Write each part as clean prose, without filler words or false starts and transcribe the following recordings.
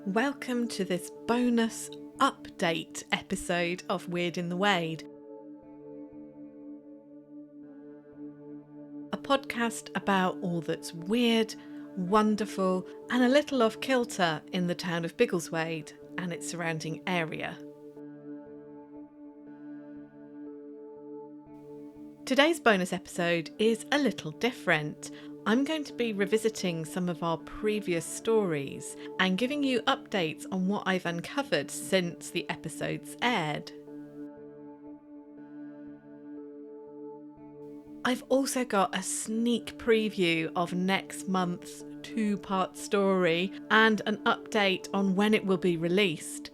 Welcome to this bonus update episode of Weird in the Wade, a podcast about all that's weird, wonderful and a little off kilter in the town of Biggleswade and its surrounding area. Today's bonus episode is a little different. I'm going to be revisiting some of our previous stories and giving you updates on what I've uncovered since the episodes aired. I've also got a sneak preview of next month's two-part story and an update on when it will be released.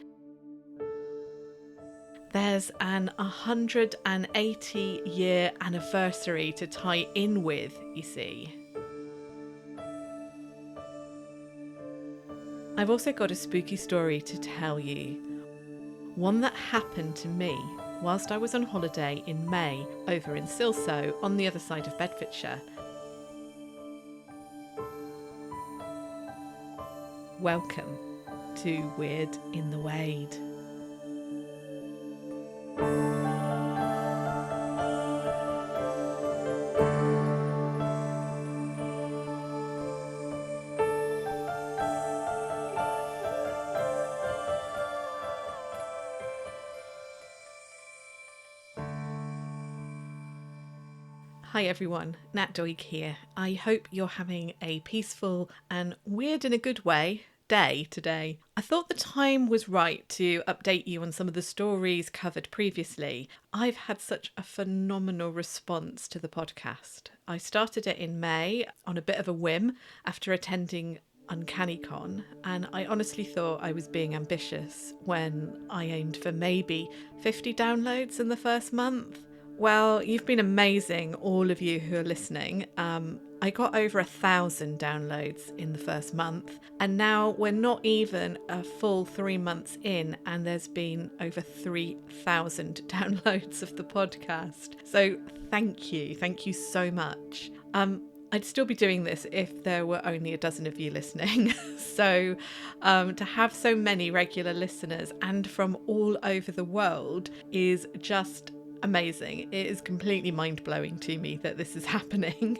There's an 180-year anniversary to tie in with, you see. I've also got a spooky story to tell you. One that happened to me whilst I was on holiday in May over in Silsoe on the other side of Bedfordshire. Welcome to Weird in the Wade. Hi everyone, Nat Doig here. I hope you're having a peaceful and weird in a good way day today. I thought the time was right to update you on some of the stories covered previously. I've had such a phenomenal response to the podcast. I started it in May on a bit of a whim after attending UncannyCon, and I honestly thought I was being ambitious when I aimed for maybe 50 downloads in the first month. Well, you've been amazing, all of you who are listening. I got over 1,000 downloads in the first month, and now we're not even a full 3 months in, and there's been over 3,000 downloads of the podcast. So thank you so much. I'd still be doing this if there were only a dozen of you listening. So to have so many regular listeners and from all over the world is just amazing. It is completely mind-blowing to me that this is happening.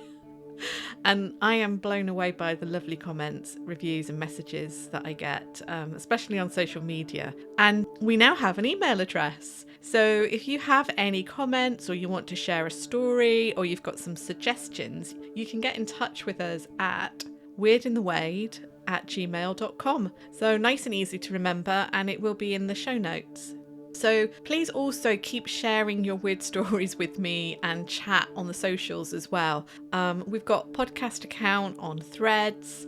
And I am blown away by the lovely comments, reviews and messages that I get, especially on social media. And we now have an email address. So if you have any comments or you want to share a story or you've got some suggestions, you can get in touch with us at weirdinthewade@gmail.com. So nice and easy to remember, and it will be in the show notes. So please also keep sharing your weird stories with me and chat on the socials as well. We've got podcast account on Threads,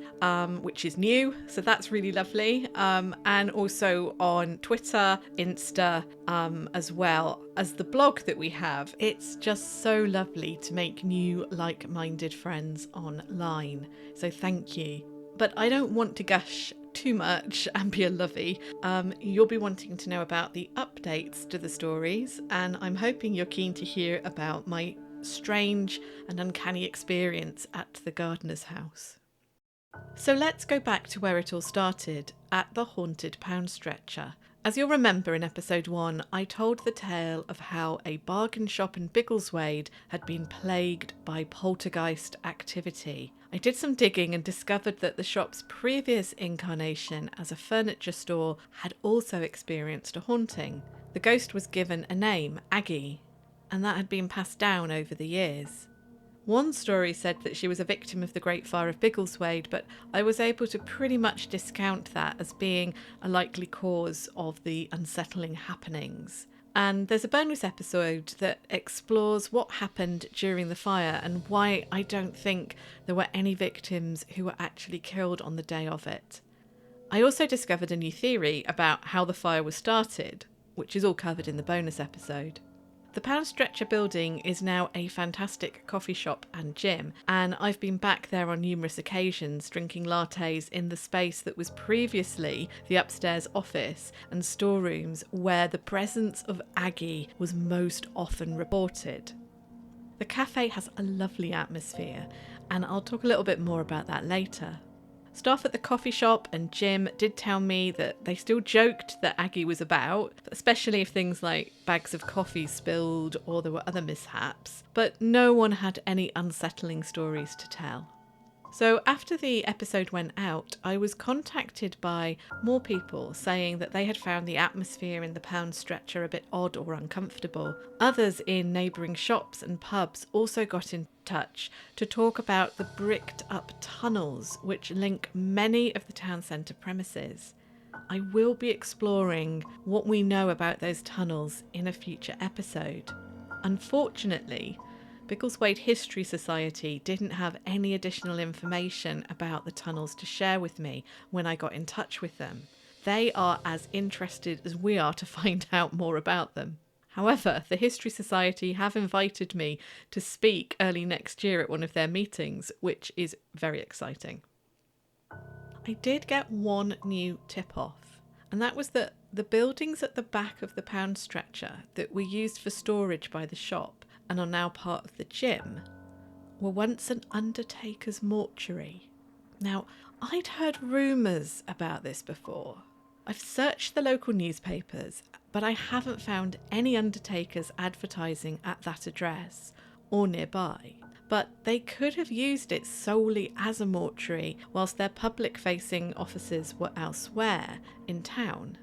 which is new, so that's really lovely. And also on Twitter, Insta, as well as the blog that we have. It's just so lovely to make new like-minded friends online. So thank you. But I don't want to gush too much and be a lovey. You'll be wanting to know about the updates to the stories, and I'm hoping you're keen to hear about my strange and uncanny experience at the gardener's house. So let's go back to where it all started, at the haunted pound stretcher. As you'll remember in episode 1, I told the tale of how a bargain shop in Biggleswade had been plagued by poltergeist activity. I did some digging and discovered that the shop's previous incarnation as a furniture store had also experienced a haunting. The ghost was given a name, Aggie, and that had been passed down over the years. One story said that she was a victim of the Great Fire of Biggleswade, but I was able to pretty much discount that as being a likely cause of the unsettling happenings. And there's a bonus episode that explores what happened during the fire and why I don't think there were any victims who were actually killed on the day of it. I also discovered a new theory about how the fire was started, which is all covered in the bonus episode. The Pound Stretcher building is now a fantastic coffee shop and gym, and I've been back there on numerous occasions drinking lattes in the space that was previously the upstairs office and storerooms where the presence of Aggie was most often reported. The cafe has a lovely atmosphere, and I'll talk a little bit more about that later. Staff at the coffee shop and gym did tell me that they still joked that Aggie was about, especially if things like bags of coffee spilled or there were other mishaps, but no one had any unsettling stories to tell. So after the episode went out, I was contacted by more people saying that they had found the atmosphere in the pound stretcher a bit odd or uncomfortable. Others in neighbouring shops and pubs also got in touch to talk about the bricked up tunnels which link many of the town centre premises. I will be exploring what we know about those tunnels in a future episode. Unfortunately, Biggleswade History Society didn't have any additional information about the tunnels to share with me when I got in touch with them. They are as interested as we are to find out more about them. However, the History Society have invited me to speak early next year at one of their meetings, which is very exciting. I did get one new tip-off, and that was that the buildings at the back of the pound stretcher that were used for storage by the shop and are now part of the gym, were once an undertaker's mortuary. Now, I'd heard rumours about this before. I've searched the local newspapers, but I haven't found any undertakers advertising at that address or nearby. But they could have used it solely as a mortuary whilst their public-facing offices were elsewhere in town.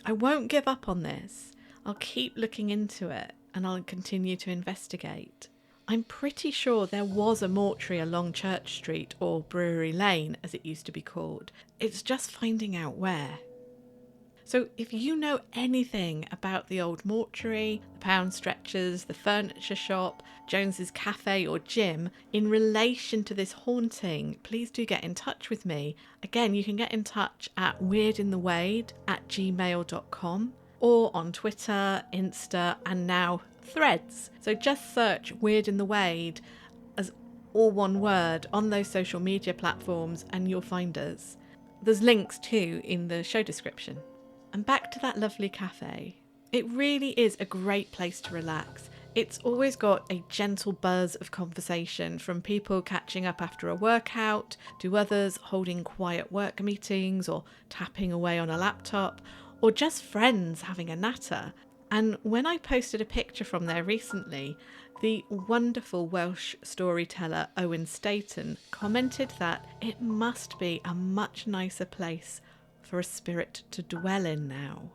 I won't give up on this. I'll keep looking into it and I'll continue to investigate. I'm pretty sure there was a mortuary along Church Street, or Brewery Lane as it used to be called. It's just finding out where. So if you know anything about the old mortuary, the pound stretchers, the furniture shop, Jones's cafe or gym in relation to this haunting, please do get in touch with me. Again, you can get in touch at weirdinthewade@gmail.com or on Twitter, Insta and now Threads. So just search Weird in the Wade as all one word on those social media platforms and you'll find us. There's links too in the show description. And back to that lovely cafe. It really is a great place to relax. It's always got a gentle buzz of conversation, from people catching up after a workout to others holding quiet work meetings or tapping away on a laptop, or just friends having a natter. And when I posted a picture from there recently, the wonderful Welsh storyteller Owen Staton commented that it must be a much nicer place for a spirit to dwell in now.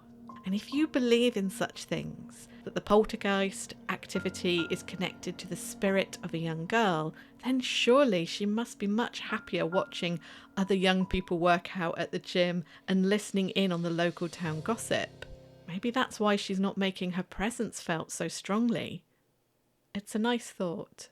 And if you believe in such things, that the poltergeist activity is connected to the spirit of a young girl, then surely she must be much happier watching other young people work out at the gym and listening in on the local town gossip. Maybe that's why she's not making her presence felt so strongly. It's a nice thought.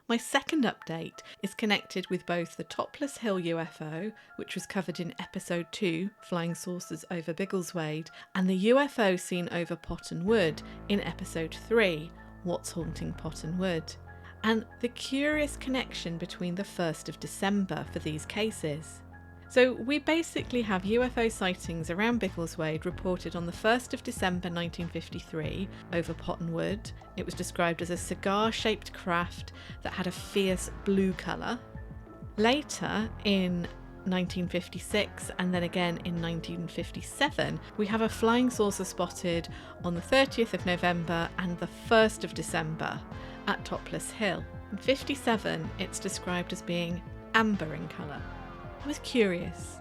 My second update is connected with both the Topless Hill UFO, which was covered in episode 2, Flying Saucers over Biggleswade, and the UFO seen over Potton Wood in episode 3, What's Haunting Potton Wood, and the curious connection between the 1st of December for these cases. So we basically have UFO sightings around Biggleswade reported on the 1st of December 1953 over Potton Wood. It was described as a cigar-shaped craft that had a fierce blue colour. Later, in 1956 and then again in 1957, we have a flying saucer spotted on the 30th of November and the 1st of December at Topless Hill. In 57, it's described as being amber in colour. I was curious,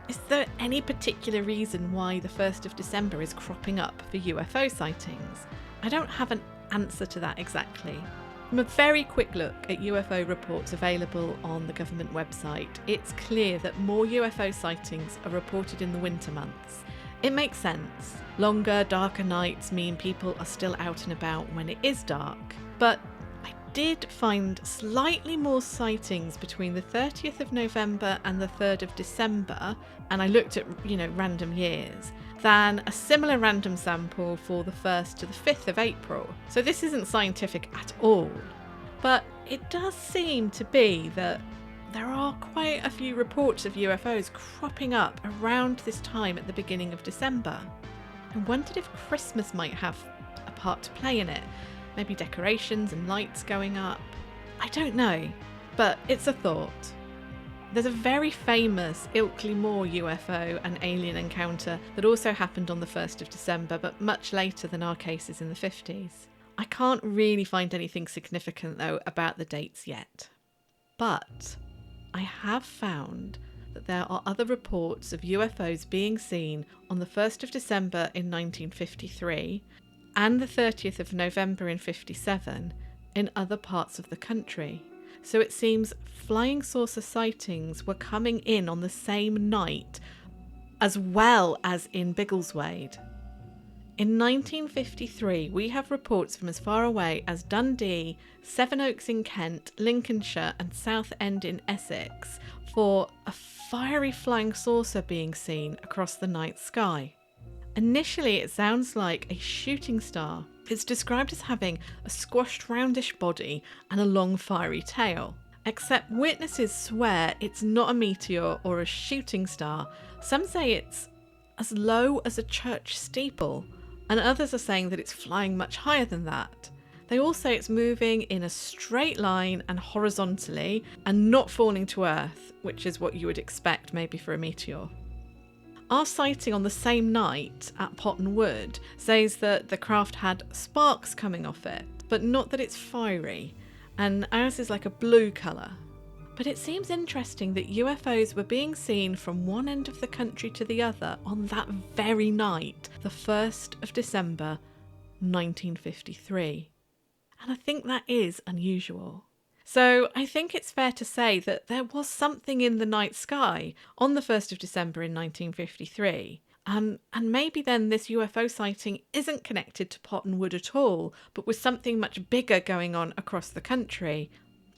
is there any particular reason why the 1st of December is cropping up for UFO sightings? I don't have an answer to that exactly. From a very quick look at UFO reports available on the government website, it's clear that more UFO sightings are reported in the winter months. It makes sense. Longer, darker nights mean people are still out and about when it is dark. But I did find slightly more sightings between the 30th of November and the 3rd of December, and I looked at, random years, than a similar random sample for the 1st to the 5th of April. So this isn't scientific at all, but it does seem to be that there are quite a few reports of UFOs cropping up around this time at the beginning of December. I wondered if Christmas might have a part to play in it. Maybe decorations and lights going up. I don't know, but it's a thought. There's a very famous Ilkley Moor UFO and alien encounter that also happened on the 1st of December, but much later than our cases in the 50s. I can't really find anything significant, though, about the dates yet. But I have found that there are other reports of UFOs being seen on the 1st of December in 1953 and the 30th of November in 57 in other parts of the country. So it seems flying saucer sightings were coming in on the same night as well as in Biggleswade. In 1953, we have reports from as far away as Dundee, Sevenoaks in Kent, Lincolnshire and Southend in Essex for a fiery flying saucer being seen across the night sky. Initially, it sounds like a shooting star. It's described as having a squashed roundish body and a long fiery tail. Except witnesses swear it's not a meteor or a shooting star. Some say it's as low as a church steeple, and others are saying that it's flying much higher than that. They all say it's moving in a straight line and horizontally and not falling to Earth, which is what you would expect maybe for a meteor. Our sighting on the same night at Potton Wood says that the craft had sparks coming off it, but not that it's fiery, and ours is like a blue colour. But it seems interesting that UFOs were being seen from one end of the country to the other on that very night, the 1st of December 1953. And I think that is unusual. So I think it's fair to say that there was something in the night sky on the 1st of December in 1953. And maybe then this UFO sighting isn't connected to Potton Wood at all, but with something much bigger going on across the country.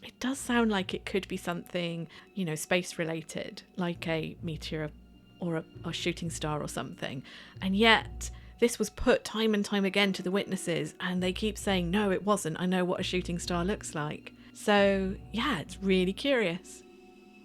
It does sound like it could be something, space related, like a meteor or a shooting star or something. And yet this was put time and time again to the witnesses, and they keep saying, no, it wasn't. I know what a shooting star looks like. So, yeah, it's really curious.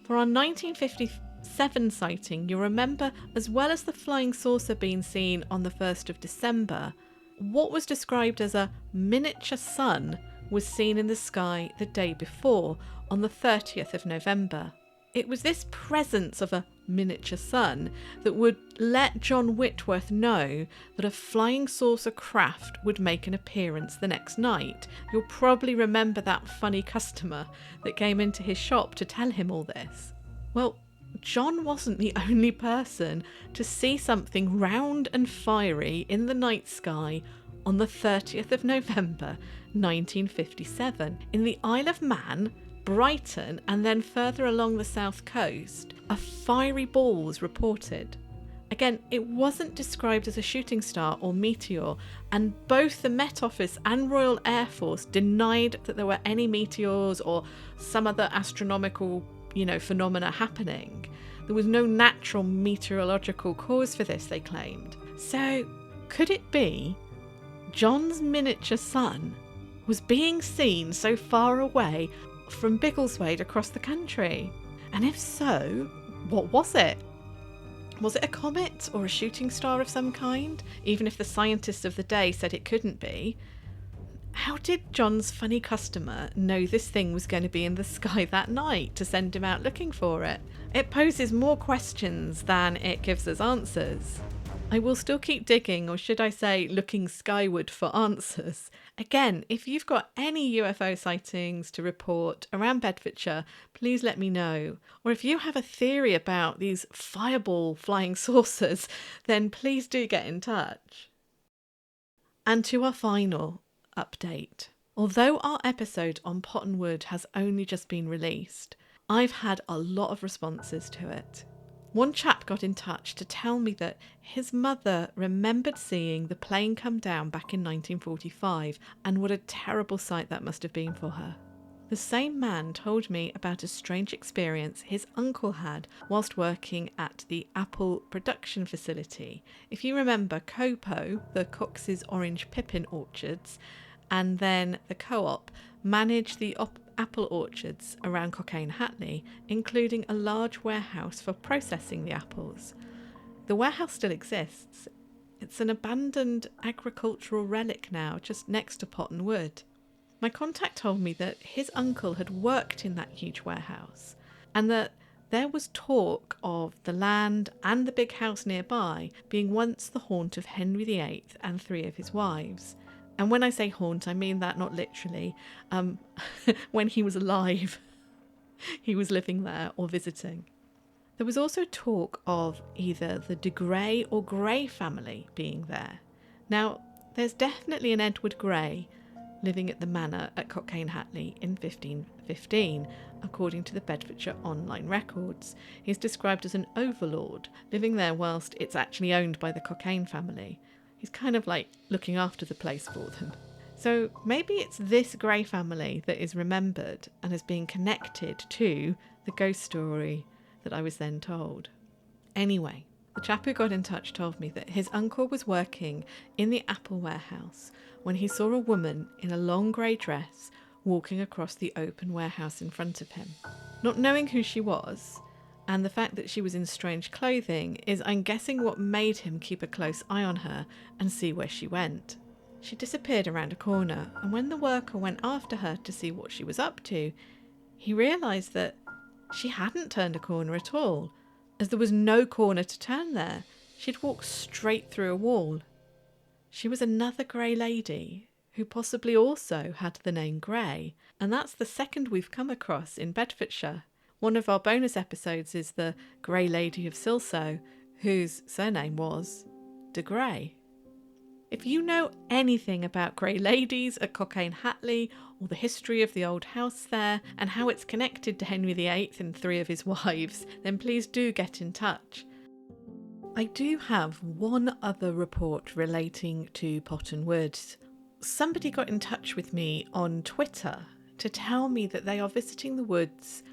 For our 1957 sighting, you'll remember, as well as the flying saucer being seen on the 1st of December, what was described as a miniature sun was seen in the sky the day before, on the 30th of November. It was this presence of a miniature sun that would let John Whitworth know that a flying saucer craft would make an appearance the next night. You'll probably remember that funny customer that came into his shop to tell him all this. Well, John wasn't the only person to see something round and fiery in the night sky on the 30th of November 1957 in the Isle of Man, Brighton, and then further along the south coast. A fiery ball was reported. Again, it wasn't described as a shooting star or meteor, and both the Met Office and Royal Air Force denied that there were any meteors or some other astronomical, phenomena happening. There was no natural meteorological cause for this, they claimed. So, could it be John's miniature sun was being seen so far away from Biggleswade across the country? And if so, what was it? Was it a comet or a shooting star of some kind, even if the scientists of the day said it couldn't be? How did John's funny customer know this thing was going to be in the sky that night to send him out looking for it? It poses more questions than it gives us answers. I will still keep digging, or should I say looking skyward, for answers. Again, if you've got any UFO sightings to report around Bedfordshire, please let me know. Or if you have a theory about these fireball flying saucers, then please do get in touch. And to our final update. Although our episode on Potton Wood has only just been released, I've had a lot of responses to it. One chap got in touch to tell me that his mother remembered seeing the plane come down back in 1945, and what a terrible sight that must have been for her. The same man told me about a strange experience his uncle had whilst working at the apple production facility. If you remember Copo, the Cox's orange pippin orchards, and then the co-op managed the apple orchards around Cockayne Hatley, including a large warehouse for processing the apples. The warehouse still exists. It's an abandoned agricultural relic now, just next to Potton Wood. My contact told me that his uncle had worked in that huge warehouse, and that there was talk of the land and the big house nearby being once the haunt of Henry VIII and 3 of his wives. And when I say haunt, I mean that not literally. When he was alive, he was living there or visiting. There was also talk of either the de Grey or Grey family being there. Now, there's definitely an Edward Grey living at the manor at Cockayne Hatley in 1515, according to the Bedfordshire Online Records. He's described as an overlord, living there whilst it's actually owned by the Cockayne family. He's kind of like looking after the place for them. So maybe it's this Grey family that is remembered and is being connected to the ghost story that I was then told. Anyway, the chap who got in touch told me that his uncle was working in the apple warehouse when he saw a woman in a long grey dress walking across the open warehouse in front of him. Not knowing who she was, and the fact that she was in strange clothing is, I'm guessing, what made him keep a close eye on her and see where she went. She disappeared around a corner, and when the worker went after her to see what she was up to, he realised that she hadn't turned a corner at all, as there was no corner to turn there. She'd walked straight through a wall. She was another Grey lady who possibly also had the name Grey, and that's the second we've come across in Bedfordshire. One of our bonus episodes is the Grey Lady of Silsoe, whose surname was de Grey. If you know anything about Grey ladies at Cockayne Hatley, or the history of the old house there, and how it's connected to Henry VIII and 3 of his wives, then please do get in touch. I do have one other report relating to Potton Wood. Somebody got in touch with me on Twitter to tell me that they are visiting the woods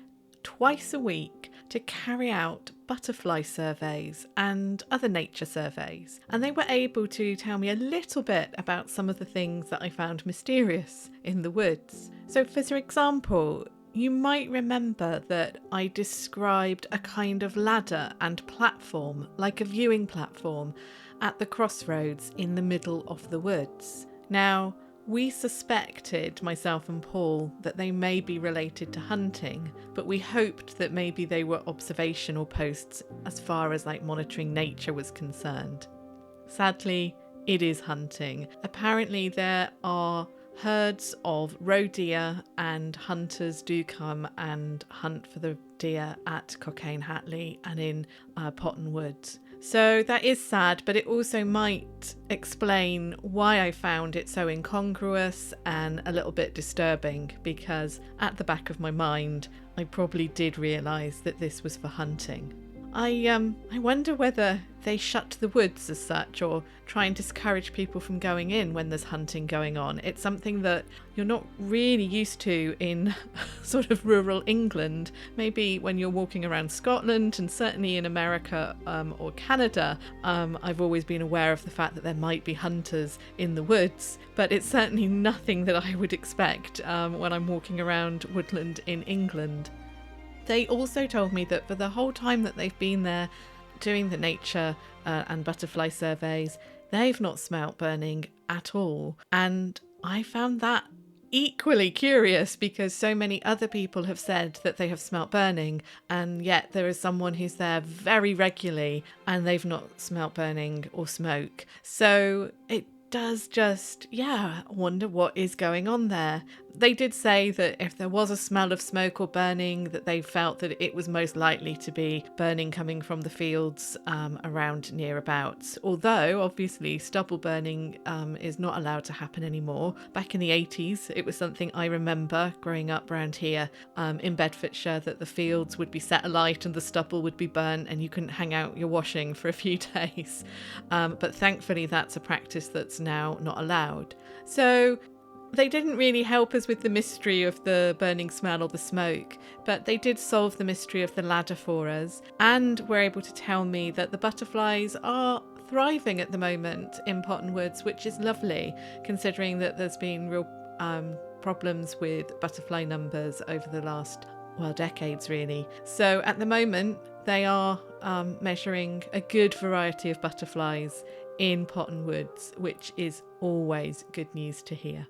twice a week to carry out butterfly surveys and other nature surveys. And they were able to tell me a little bit about some of the things that I found mysterious in the woods. So for example, you might remember that I described a kind of ladder and platform, like a viewing platform, at the crossroads in the middle of the woods. Now, we suspected, myself and Paul, that they may be related to hunting, but we hoped that maybe they were observational posts as far as monitoring nature was concerned. Sadly, it is hunting. Apparently there are herds of roe deer, and hunters do come and hunt for the deer at Cockayne Hatley and in Potton Wood. So that is sad, but it also might explain why I found it so incongruous and a little bit disturbing, because at the back of my mind, I probably did realise that this was for hunting. I wonder whether they shut the woods as such, or try and discourage people from going in when there's hunting going on. It's something that you're not really used to in sort of rural England. Maybe when you're walking around Scotland, and certainly in America or Canada, I've always been aware of the fact that there might be hunters in the woods, but it's certainly nothing that I would expect when I'm walking around woodland in England. They also told me that for the whole time that they've been there doing the nature and butterfly surveys, they've not smelt burning at all. And I found that equally curious, because so many other people have said that they have smelt burning, and yet there is someone who's there very regularly and they've not smelt burning or smoke. So it does just, wonder what is going on there. They did say that if there was a smell of smoke or burning, that they felt that it was most likely to be burning coming from the fields around nearabouts. Although, obviously, stubble burning is not allowed to happen anymore. Back in the 80s, it was something I remember growing up around here in Bedfordshire, that the fields would be set alight and the stubble would be burnt and you couldn't hang out your washing for a few days. But thankfully, that's a practice that's now not allowed. So they didn't really help us with the mystery of the burning smell or the smoke, but they did solve the mystery of the ladder for us, and were able to tell me that the butterflies are thriving at the moment in Potton Woods, which is lovely, considering that there's been real problems with butterfly numbers over the last, decades really. So at the moment, they are measuring a good variety of butterflies in Potton Woods, which is always good news to hear.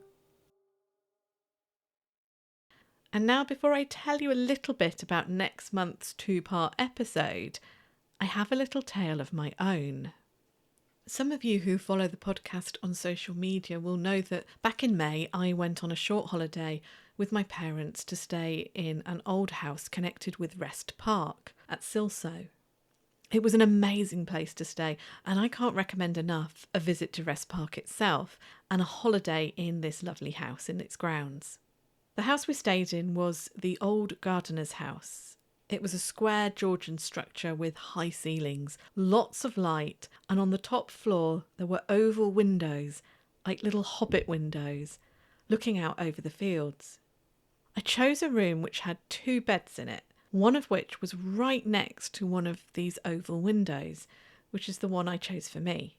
And now, before I tell you a little bit about next month's 2-part episode, I have a little tale of my own. Some of you who follow the podcast on social media will know that back in May, I went on a short holiday with my parents to stay in an old house connected with Rest Park at Silsoe. It was an amazing place to stay, and I can't recommend enough a visit to Rest Park itself and a holiday in this lovely house in its grounds. The house we stayed in was the old gardener's house. It was a square Georgian structure with high ceilings, lots of light, and on the top floor there were oval windows, like little hobbit windows, looking out over the fields. I chose a room which had 2 beds in it, one of which was right next to one of these oval windows, which is the one I chose for me.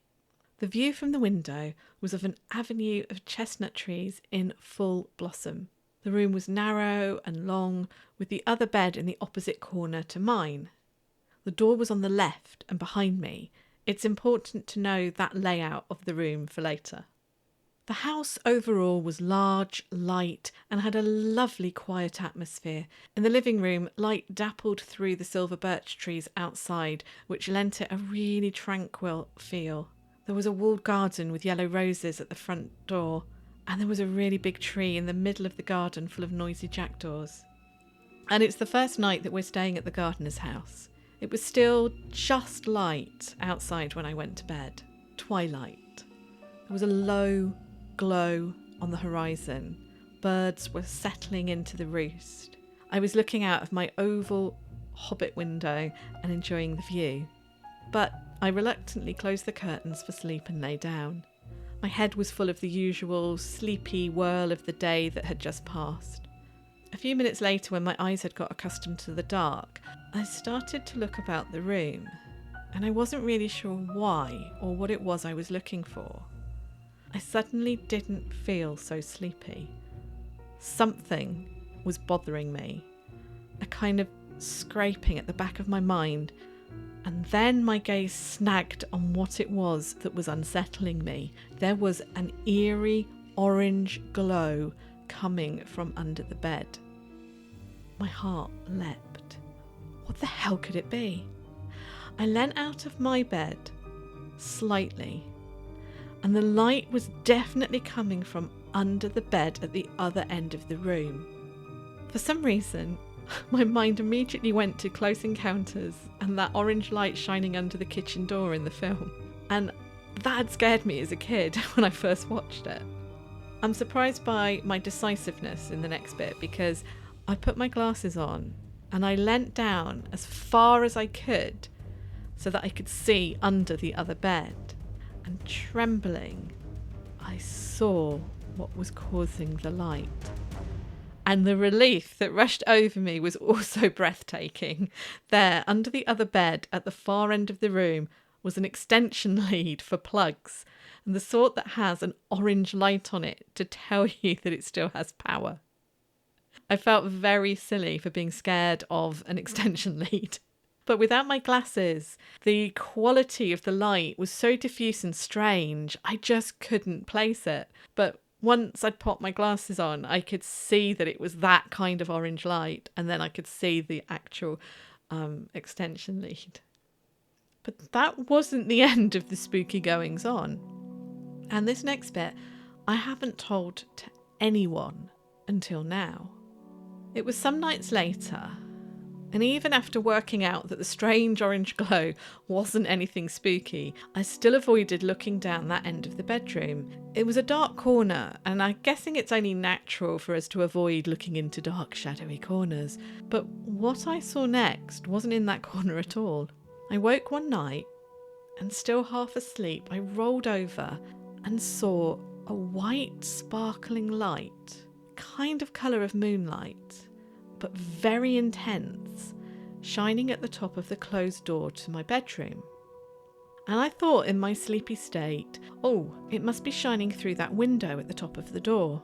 The view from the window was of an avenue of chestnut trees in full blossom. The room was narrow and long, with the other bed in the opposite corner to mine. The door was on the left and behind me. It's important to know that layout of the room for later. The house overall was large, light, and had a lovely quiet atmosphere. In the living room, light dappled through the silver birch trees outside, which lent it a really tranquil feel. There was a walled garden with yellow roses at the front door, and there was a really big tree in the middle of the garden full of noisy jackdaws. And it's the first night that we're staying at the gardener's house. It was still just light outside when I went to bed. Twilight. There was a low glow on the horizon. Birds were settling into the roost. I was looking out of my oval hobbit window and enjoying the view. But I reluctantly closed the curtains for sleep and lay down. My head was full of the usual sleepy whirl of the day that had just passed. A few minutes later, when my eyes had got accustomed to the dark, I started to look about the room, and I wasn't really sure why or what it was I was looking for. I suddenly didn't feel so sleepy. Something was bothering me, a kind of scraping at the back of my mind. And then my gaze snagged on what it was that was unsettling me. There was an eerie orange glow coming from under the bed. My heart leapt. What the hell could it be? I leant out of my bed, slightly, and the light was definitely coming from under the bed at the other end of the room. For some reason, my mind immediately went to Close Encounters and that orange light shining under the kitchen door in the film. And that had scared me as a kid when I first watched it. I'm surprised by my decisiveness in the next bit because I put my glasses on and I leant down as far as I could so that I could see under the other bed. And trembling, I saw what was causing the light. And the relief that rushed over me was also breathtaking. There, under the other bed at the far end of the room, was an extension lead for plugs, and the sort that has an orange light on it to tell you that it still has power. I felt very silly for being scared of an extension lead. But without my glasses, the quality of the light was so diffuse and strange, I just couldn't place it. But once I'd popped my glasses on, I could see that it was that kind of orange light, and then I could see the actual extension lead. But that wasn't the end of the spooky goings on. And this next bit, I haven't told to anyone until now. It was some nights later, and even after working out that the strange orange glow wasn't anything spooky, I still avoided looking down that end of the bedroom. It was a dark corner, and I'm guessing it's only natural for us to avoid looking into dark, shadowy corners. But what I saw next wasn't in that corner at all. I woke one night, and still half asleep, I rolled over and saw a white sparkling light, kind of colour of moonlight, but very intense, shining at the top of the closed door to my bedroom. And I thought in my sleepy state, oh, it must be shining through that window at the top of the door.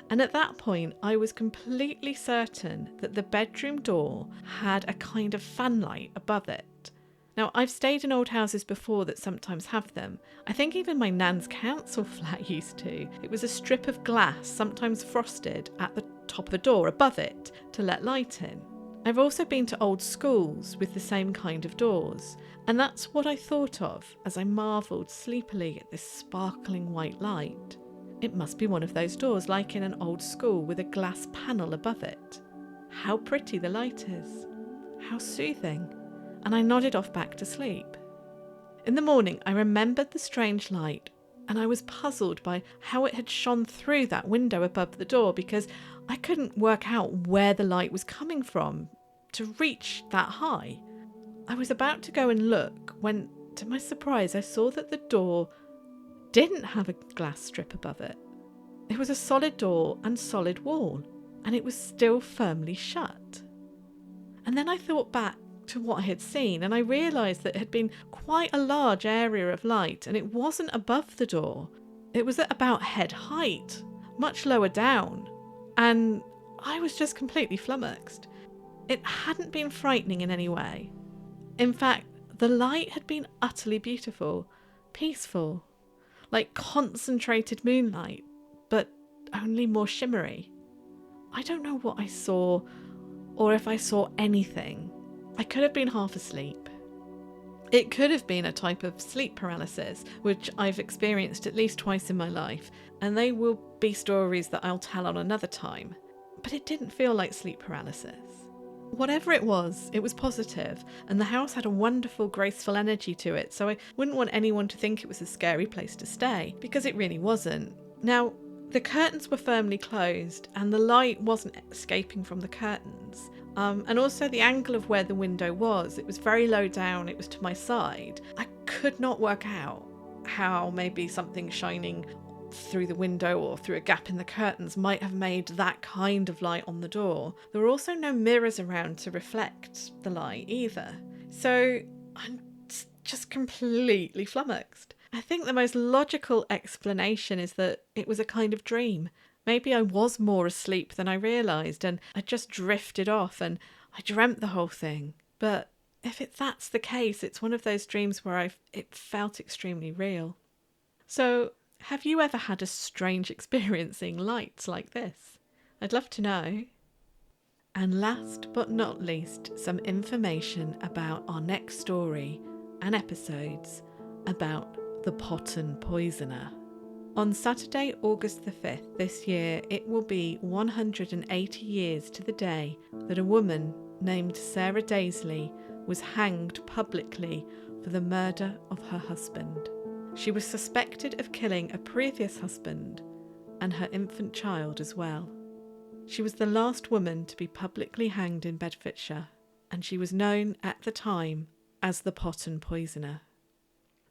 And at that point, I was completely certain that the bedroom door had a kind of fanlight above it. Now, I've stayed in old houses before that sometimes have them. I think even my nan's council flat used to. It was a strip of glass, sometimes frosted, at the top of a door above it to let light in. I've also been to old schools with the same kind of doors, and that's what I thought of as I marvelled sleepily at this sparkling white light. It must be one of those doors like in an old school with a glass panel above it. How pretty the light is. How soothing. And I nodded off back to sleep. In the morning, I remembered the strange light, and I was puzzled by how it had shone through that window above the door because I couldn't work out where the light was coming from to reach that high. I was about to go and look when, to my surprise, I saw that the door didn't have a glass strip above it. It was a solid door and solid wall, and it was still firmly shut. And then I thought back to what I had seen, and I realised that it had been quite a large area of light, and it wasn't above the door. It was at about head height, much lower down, and I was just completely flummoxed. It hadn't been frightening in any way. In fact, the light had been utterly beautiful, peaceful, like concentrated moonlight, but only more shimmery. I don't know what I saw, or if I saw anything. I could have been half asleep. It could have been a type of sleep paralysis, which I've experienced at least twice in my life, and they will be stories that I'll tell on another time. But it didn't feel like sleep paralysis. Whatever it was positive, and the house had a wonderful, graceful energy to it, so I wouldn't want anyone to think it was a scary place to stay, because it really wasn't. Now, the curtains were firmly closed, and the light wasn't escaping from the curtains. And also the angle of where the window was, it was very low down, it was to my side. I could not work out how maybe something shining through the window or through a gap in the curtains might have made that kind of light on the door. There were also no mirrors around to reflect the light either. So I'm just completely flummoxed. I think the most logical explanation is that it was a kind of dream. Maybe I was more asleep than I realised, and I just drifted off and I dreamt the whole thing. But if that's the case, it's one of those dreams where it felt extremely real. So, have you ever had a strange experience seeing lights like this? I'd love to know. And last but not least, some information about our next story and episodes about the Potton Poisoner. On Saturday, August the 5th this year, it will be 180 years to the day that a woman named Sarah Daisley was hanged publicly for the murder of her husband. She was suspected of killing a previous husband and her infant child as well. She was the last woman to be publicly hanged in Bedfordshire, and she was known at the time as the Potton Poisoner.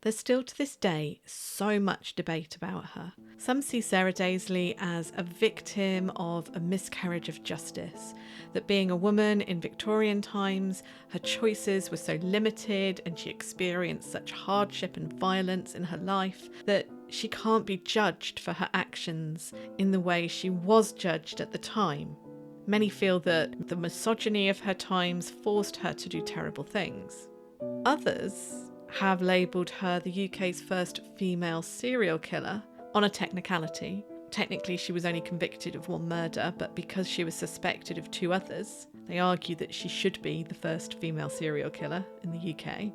There's still to this day so much debate about her. Some see Sarah Daisley as a victim of a miscarriage of justice, that being a woman in Victorian times, her choices were so limited and she experienced such hardship and violence in her life that she can't be judged for her actions in the way she was judged at the time. Many feel that the misogyny of her times forced her to do terrible things. Others have labelled her the UK's first female serial killer on a technicality. Technically, she was only convicted of one murder, but because she was suspected of two others, they argue that she should be the first female serial killer in the UK.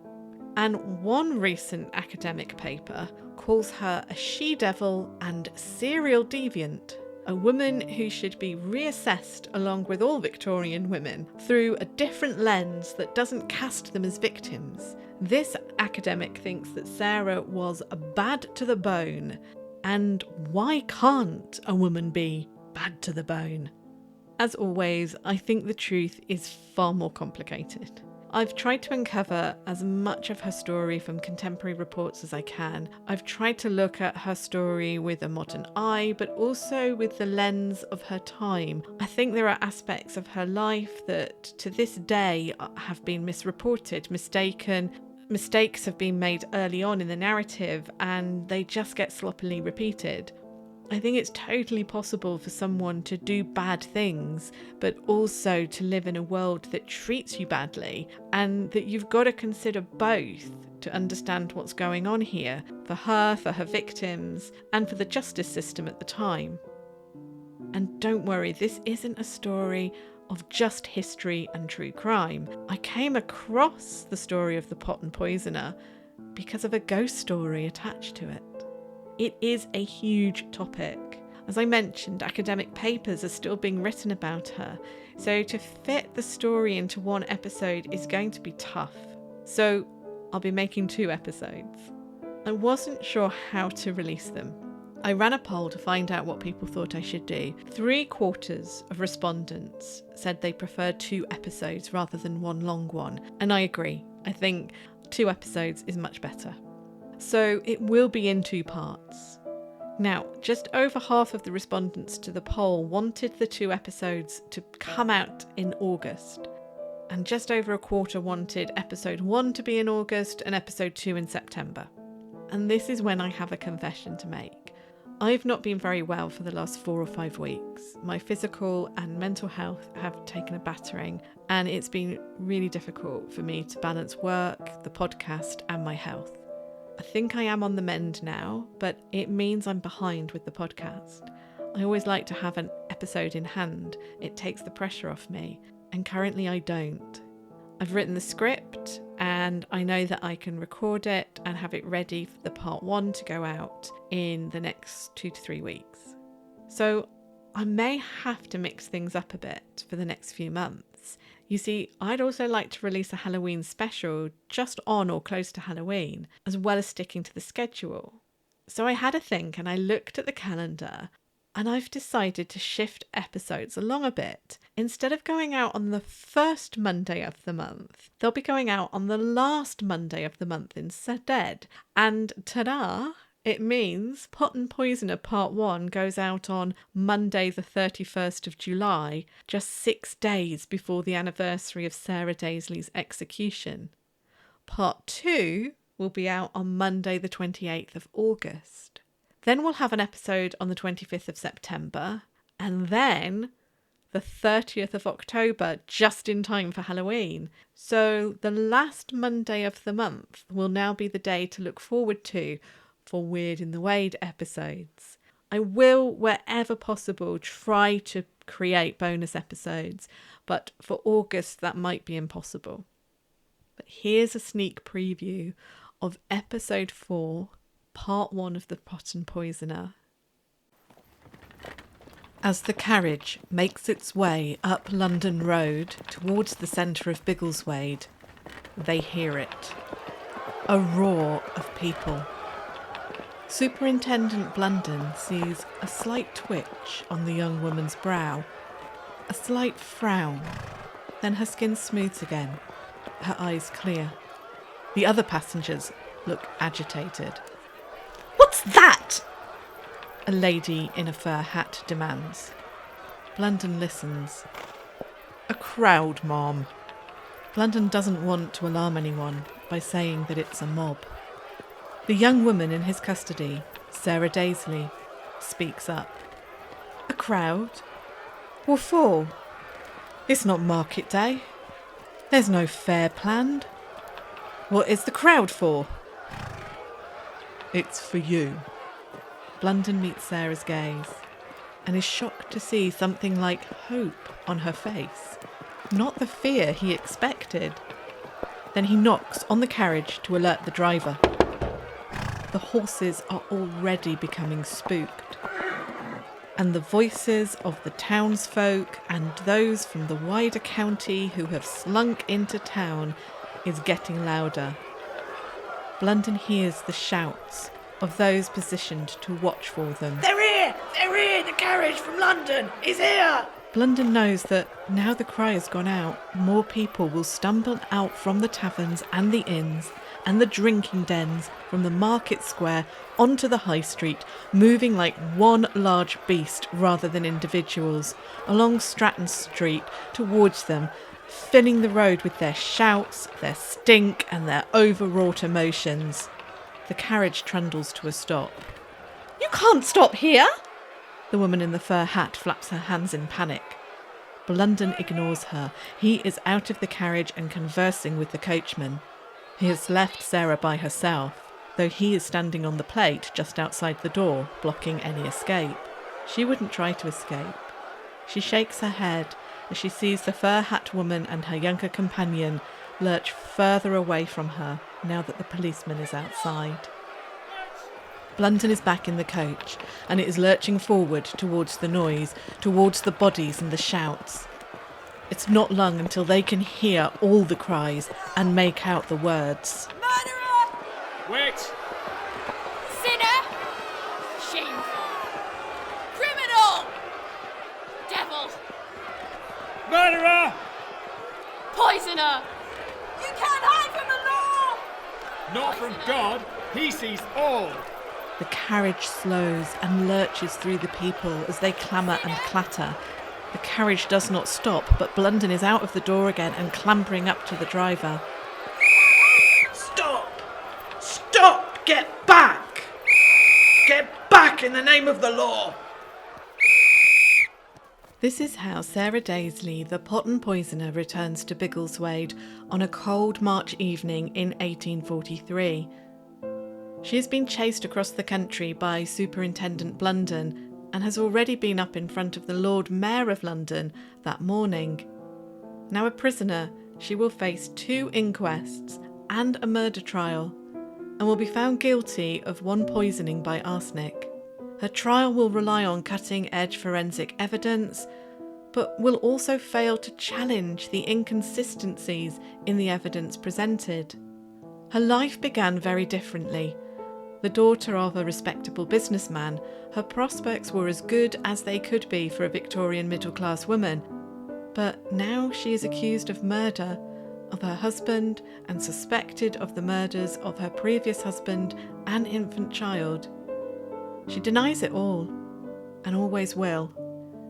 And one recent academic paper calls her a she-devil and serial deviant, a woman who should be reassessed along with all Victorian women through a different lens that doesn't cast them as victims. This academic thinks that Sarah was bad to the bone, and why can't a woman be bad to the bone? As always, I think the truth is far more complicated. I've tried to uncover as much of her story from contemporary reports as I can. I've tried to look at her story with a modern eye, but also with the lens of her time. I think there are aspects of her life that to this day have been misreported, mistaken. Mistakes have been made early on in the narrative and they just get sloppily repeated. I think it's totally possible for someone to do bad things, but also to live in a world that treats you badly, and that you've got to consider both to understand what's going on here, for her victims, and for the justice system at the time. And don't worry, this isn't a story of just history and true crime. I came across the story of the Potton Poisoner because of a ghost story attached to it. It is a huge topic. As I mentioned, academic papers are still being written about her, so to fit the story into one episode is going to be tough. So I'll be making 2 episodes. I wasn't sure how to release them. I ran a poll to find out what people thought I should do. 3/4 of respondents said they preferred 2 episodes rather than one long one, and I agree. I think 2 episodes is much better. So it will be in 2 parts. Now, just over half of the respondents to the poll wanted the 2 episodes to come out in August, and just over a quarter wanted episode 1 to be in August and episode 2 in September. And this is when I have a confession to make. I've not been very well for the last 4 or 5 weeks. My physical and mental health have taken a battering, and it's been really difficult for me to balance work, the podcast, and my health. I think I am on the mend now, but it means I'm behind with the podcast. I always like to have an episode in hand. It takes the pressure off me, and currently I don't. I've written the script, and I know that I can record it and have it ready for the part 1 to go out in the next 2 to 3 weeks. So I may have to mix things up a bit for the next few months. You see, I'd also like to release a Halloween special just on or close to Halloween, as well as sticking to the schedule. So I had a think and I looked at the calendar, and I've decided to shift episodes along a bit. Instead of going out on the first Monday of the month, they'll be going out on the last Monday of the month instead. And ta-da! It means Potton Poisoner Part 1 goes out on Monday the 31st of July, just 6 days before the anniversary of Sarah Daisley's execution. Part 2 will be out on Monday the 28th of August. Then we'll have an episode on the 25th of September, and then the 30th of October, just in time for Halloween. So the last Monday of the month will now be the day to look forward to for Weird in the Wade episodes. I will, wherever possible, try to create bonus episodes, but for August that might be impossible. But here's a sneak preview of episode 4, part 1 of the Potton Poisoner. As the carriage makes its way up London Road towards the centre of Biggleswade, they hear it. A roar of people. Superintendent Blunden sees a slight twitch on the young woman's brow, a slight frown, then her skin smooths again, her eyes clear. The other passengers look agitated. "What's that?" a lady in a fur hat demands. Blunden listens. "A crowd, ma'am." Blunden doesn't want to alarm anyone by saying that it's a mob. The young woman in his custody, Sarah Daisley, speaks up. "A crowd? What for? It's not market day. There's no fair planned. What is the crowd for?" "It's for you." Blunden meets Sarah's gaze and is shocked to see something like hope on her face, not the fear he expected. Then he knocks on the carriage to alert the driver. The horses are already becoming spooked, and the voices of the townsfolk and those from the wider county who have slunk into town is getting louder. Blunden hears the shouts of those positioned to watch for them. They're here! They're here! The carriage from London is here!" Blunden knows that now the cry has gone out, more people will stumble out from the taverns and the inns and the drinking dens from the market square onto the high street, moving like one large beast rather than individuals, along Stratton Street towards them, filling the road with their shouts, their stink and their overwrought emotions. The carriage trundles to a stop. "You can't stop here!" The woman in the fur hat flaps her hands in panic. Blunden ignores her. He is out of the carriage and conversing with the coachman. He has left Sarah by herself, though he is standing on the plate just outside the door, blocking any escape. She wouldn't try to escape. She shakes her head as she sees the fur hat woman and her younger companion lurch further away from her now that the policeman is outside. Blunden is back in the coach, and it is lurching forward towards the noise, towards the bodies and the shouts. It's not long until they can hear all the cries and make out the words. Murderer! Wait! Sinner! Shameful! Criminal! Devil! Murderer! Poisoner! You can't hide from the law! Not from God, he sees all. The carriage slows and lurches through the people as they clamour and clatter. The carriage does not stop, but Blunden is out of the door again and clambering up to the driver. Stop! Stop! Get back! Get back in the name of the law! This is how Sarah Daisley, the Potton Poisoner, returns to Biggleswade on a cold March evening in 1843. She has been chased across the country by Superintendent Blunden and has already been up in front of the Lord Mayor of London that morning. Now a prisoner, she will face 2 inquests and a murder trial, and will be found guilty of 1 poisoning by arsenic. Her trial will rely on cutting-edge forensic evidence, but will also fail to challenge the inconsistencies in the evidence presented. Her life began very differently. The daughter of a respectable businessman, her prospects were as good as they could be for a Victorian middle-class woman. But now she is accused of murder of her husband and suspected of the murders of her previous husband and infant child. She denies it all, and always will.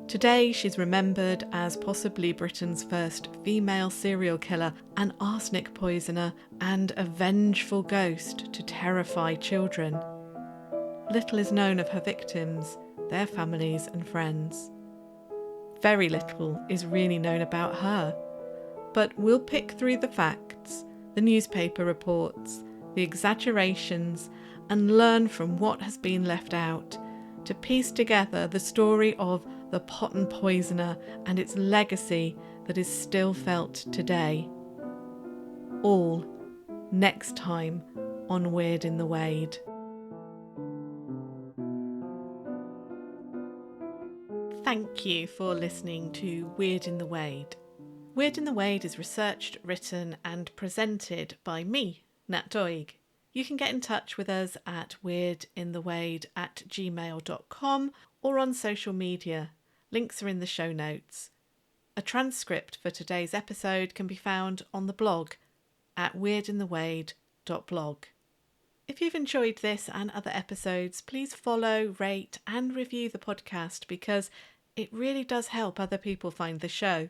Today she's remembered as possibly Britain's first female serial killer, an arsenic poisoner, and a vengeful ghost to terrify children. Little is known of her victims, their families and friends. Very little is really known about her, but we'll pick through the facts, the newspaper reports, the exaggerations, and learn from what has been left out to piece together the story of the Potton Poisoner and its legacy that is still felt today. All next time on Weird in the Wade. Thank you for listening to Weird in the Wade. Weird in the Wade is researched, written and presented by me, Nat Doig. You can get in touch with us at weirdinthewade@gmail.com or on social media. Links are in the show notes. A transcript for today's episode can be found on the blog at weirdinthewade.blog. If you've enjoyed this and other episodes, please follow, rate and review the podcast because it really does help other people find the show.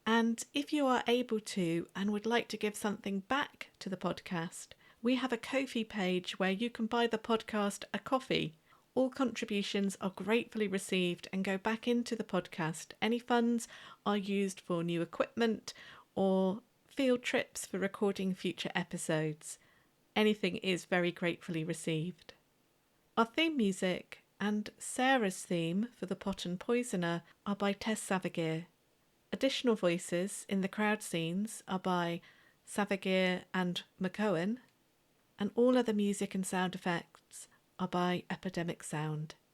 And if you are able to and would like to give something back to the podcast, we have a Ko-fi page where you can buy the podcast a coffee. All contributions are gratefully received and go back into the podcast. Any funds are used for new equipment or field trips for recording future episodes. Anything is very gratefully received. Our theme music and Sarah's theme for the Potton Poisoner are by Tess Savigear. Additional voices in the crowd scenes are by Savigear and McOwen, and all other music and sound effects are by Epidemic Sound.